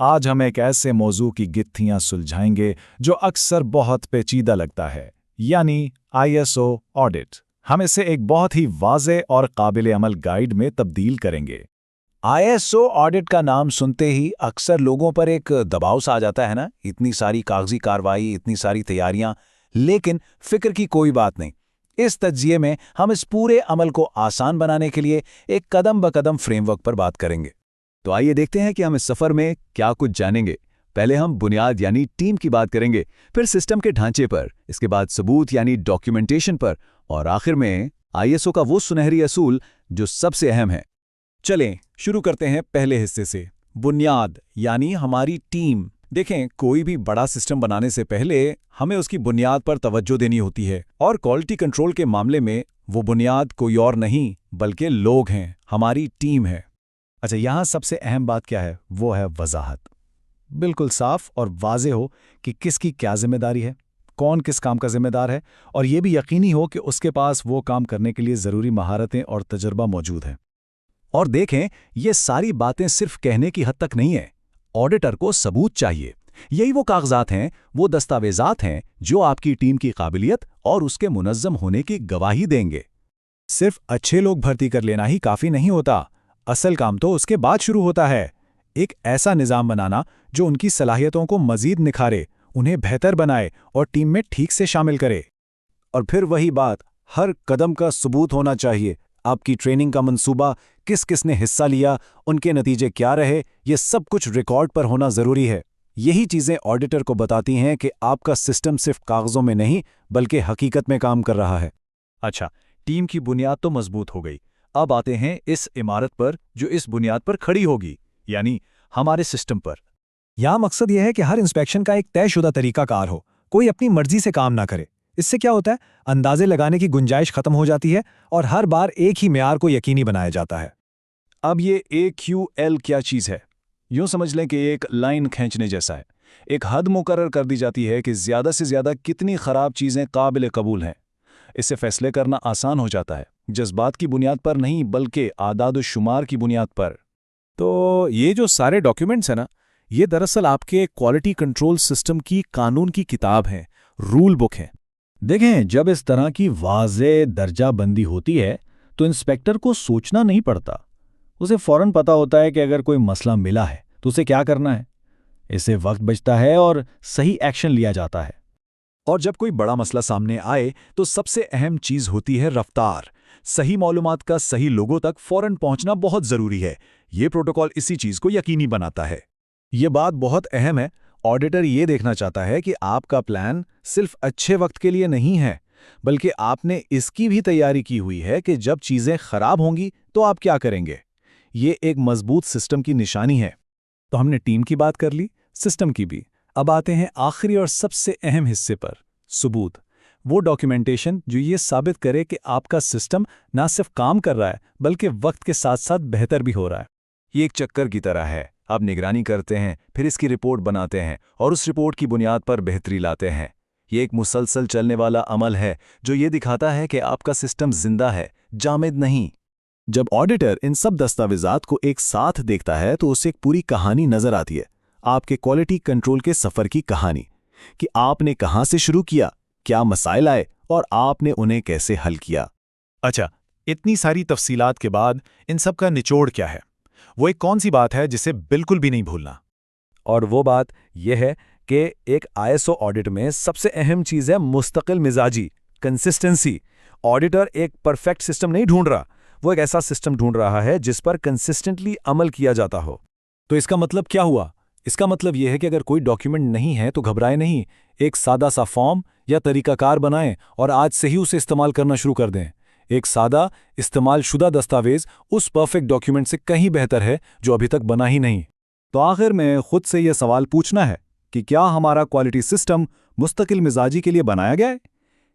आज हम एक ऐसे मौजू की गित्थियां सुलझाएंगे जो अक्सर बहुत पेचीदा लगता है, यानी आईएसओ ऑडिट। हम इसे एक बहुत ही वाज़ेह और काबिल अमल गाइड में तब्दील करेंगे। आईएसओ ऑडिट का नाम सुनते ही अक्सर लोगों पर एक दबाव सा आ जाता है ना, इतनी सारी कागजी कार्रवाई, इतनी सारी तैयारियां। लेकिन फिक्र की कोई बात नहीं। इस तज्जिये में हम इस पूरे अमल को आसान बनाने के लिए एक कदम ब कदम फ्रेमवर्क पर बात करेंगे। तो आइए देखते हैं कि हम इस सफ़र में क्या कुछ जानेंगे। पहले हम बुनियाद यानी टीम की बात करेंगे, फिर सिस्टम के ढांचे पर, इसके बाद सबूत यानी डॉक्यूमेंटेशन पर, और आखिर में आईएसओ का वो सुनहरी असूल जो सबसे अहम है। चलें शुरू करते हैं पहले हिस्से से, बुनियाद यानी हमारी टीम। देखें, कोई भी बड़ा सिस्टम बनाने से पहले हमें उसकी बुनियाद पर तवज्जो देनी होती है, और क्वालिटी कंट्रोल के मामले में वो बुनियाद कोई और नहीं बल्कि लोग हैं, हमारी टीम है। अच्छा, यहाँ सबसे अहम बात क्या है? वो है वजाहत। बिल्कुल साफ और वाज़ेह हो कि किसकी क्या जिम्मेदारी है, कौन किस काम का जिम्मेदार है, और ये भी यकीनी हो कि उसके पास वो काम करने के लिए ज़रूरी महारतें और तजर्बा मौजूद है। और देखें, ये सारी बातें सिर्फ कहने की हद तक नहीं है। ऑडिटर को सबूत चाहिए। यही वो कागजात हैं, वो दस्तावेजात हैं जो आपकी टीम की काबिलियत और उसके मुनज़्ज़म होने की गवाही देंगे। सिर्फ अच्छे लोग भर्ती कर लेना ही काफ़ी नहीं होता, असल काम तो उसके बाद शुरू होता है। एक ऐसा निज़ाम बनाना जो उनकी सलाहियतों को मज़ीद निखारे, उन्हें बेहतर बनाए और टीम में ठीक से शामिल करे। और फिर वही बात, हर कदम का सबूत होना चाहिए। आपकी ट्रेनिंग का मंसूबा, किस किस ने हिस्सा लिया, उनके नतीजे क्या रहे, ये सब कुछ रिकॉर्ड पर होना ज़रूरी है। यही चीज़ें ऑडिटर को बताती हैं कि आपका सिस्टम सिर्फ कागज़ों में नहीं बल्कि हकीकत में काम कर रहा है। अच्छा, टीम की बुनियाद तो मजबूत हो गई। अब आते हैं इस इमारत पर जो इस बुनियाद पर खड़ी होगी, यानी हमारे सिस्टम पर। यहाँ मकसद यह है कि हर इंस्पेक्शन का एक तयशुदा तरीकाकार हो, कोई अपनी मर्जी से काम ना करे। इससे क्या होता है, अंदाजे लगाने की गुंजाइश खत्म हो जाती है और हर बार एक ही मेयार को यकीनी बनाया जाता है। अब ये AQL क्या चीज़ है? यूँ समझ लें कि एक लाइन खींचने जैसा है। एक हद मुकर्रर कर दी जाती है कि ज़्यादा से ज़्यादा कितनी ख़राब चीज़ें काबिल कबूल हैं। इससे फैसले करना आसान हो जाता है, जज्बात की बुनियाद पर नहीं बल्कि आदाद व शुमार की बुनियाद पर। तो ये जो सारे डॉक्यूमेंट्स हैं ना, ये दरअसल आपके क्वालिटी कंट्रोल सिस्टम की कानून की किताब है, रूल बुक है। देखें, जब इस तरह की वाज़ेह दर्जाबंदी होती है तो इंस्पेक्टर को सोचना नहीं पड़ता। उसे फौरन पता होता है कि अगर कोई मसला मिला है तो उसे क्या करना है। इससे वक्त बचता है और सही एक्शन लिया जाता है। और जब कोई बड़ा मसला सामने आए तो सबसे अहम चीज़ होती है रफ्तार। सही मालूमात का सही लोगों तक फौरन पहुंचना बहुत ज़रूरी है। ये प्रोटोकॉल इसी चीज़ को यकीनी बनाता है। ये बात बहुत अहम है। ऑडिटर ये देखना चाहता है कि आपका प्लान सिर्फ अच्छे वक्त के लिए नहीं है, बल्कि आपने इसकी भी तैयारी की हुई है कि जब चीज़ें खराब होंगी तो आप क्या करेंगे। ये एक मजबूत सिस्टम की निशानी है। तो हमने टीम की बात कर ली, सिस्टम की भी। अब आते हैं आखिरी और सबसे अहम हिस्से पर, सबूत। वो डॉक्यूमेंटेशन जो ये साबित करे कि आपका सिस्टम ना सिर्फ काम कर रहा है बल्कि वक्त के साथ साथ बेहतर भी हो रहा है। ये एक चक्कर की तरह है। आप निगरानी करते हैं, फिर इसकी रिपोर्ट बनाते हैं और उस रिपोर्ट की बुनियाद पर बेहतरी लाते हैं। ये एक मुसलसल चलने वाला अमल है जो ये दिखाता है कि आपका सिस्टम जिंदा है, जामिद नहीं। जब ऑडिटर इन सब दस्तावेजात को एक साथ देखता है तो उसे एक पूरी कहानी नजर आती है, आपके क्वालिटी कंट्रोल के सफ़र की कहानी, कि आपने कहाँ से शुरू किया, क्या मसाइल आए और आपने उन्हें कैसे हल किया। अच्छा, इतनी सारी तफसीलात के बाद इन सब का निचोड़ क्या है? वो एक कौन सी बात है जिसे बिल्कुल भी नहीं भूलना? और वो बात यह है कि एक आईएसओ ऑडिट में सबसे अहम चीज़ है मुस्तकिल मिजाजी, कंसिस्टेंसी। ऑडिटर एक परफेक्ट सिस्टम नहीं ढूंढ रहा, वो एक ऐसा सिस्टम ढूंढ रहा है जिस पर कंसिस्टेंटली अमल किया जाता हो। तो इसका मतलब क्या हुआ? इसका मतलब यह है कि अगर कोई डॉक्यूमेंट नहीं है तो घबराए नहीं। एक सादा सा फॉर्म या तरीकाकार बनाएं और आज से ही उसे इस्तेमाल करना शुरू कर दें। एक सादा इस्तेमाल शुदा दस्तावेज उस परफेक्ट डॉक्यूमेंट से कहीं बेहतर है जो अभी तक बना ही नहीं। तो आखिर में खुद से यह सवाल पूछना है कि क्या हमारा क्वालिटी सिस्टम मुस्तकिल मिजाजी के लिए बनाया गया है?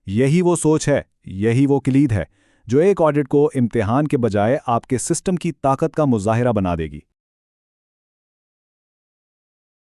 यही वो सोच है, यही वो क्लीद है जो एक ऑडिट को इम्तिहान के बजाय आपके सिस्टम की ताकत का मुजाहिरा बना देगी।